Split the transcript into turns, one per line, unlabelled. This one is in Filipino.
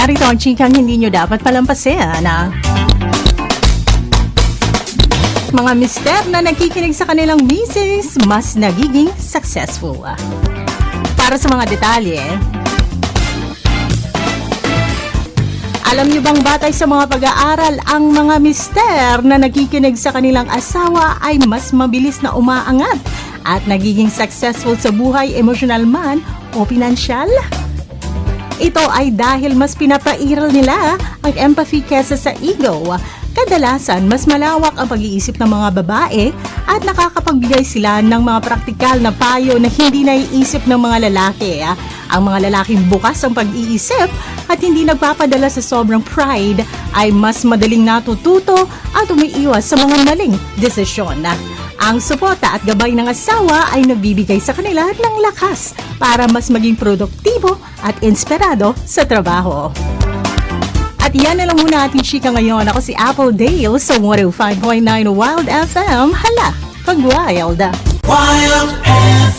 narito ang chikang hindi nyo dapat palampasin. Mga mister na nagkikinig sa kanilang misis, mas nagiging successful. Para sa mga detalye, alam niyo bang batay sa mga pag-aaral, ang mga mister na nagkikinig sa kanilang asawa ay mas mabilis na umaangat at nagiging successful sa buhay, emosyonal man o pinansyal? Ito ay dahil mas pinapairal nila ang empathy kesa sa ego. Kadalasan, mas malawak ang pag-iisip ng mga babae at nakakapagbigay sila ng mga praktikal na payo na hindi naiisip ng mga lalaki. Ang mga lalaking bukas ang pag-iisip at hindi nagpapadala sa sobrang pride ay mas madaling natututo at umiiwas sa mga maling desisyon. Ang suporta at gabay ng asawa ay nagbibigay sa kanila ng lakas para mas maging produktibo at inspirado sa trabaho. At yan na lang muna ating chika ngayon. Ako si Apple Dale sa 105.9 Wild FM. Hala, pag-wild!
Wild FM.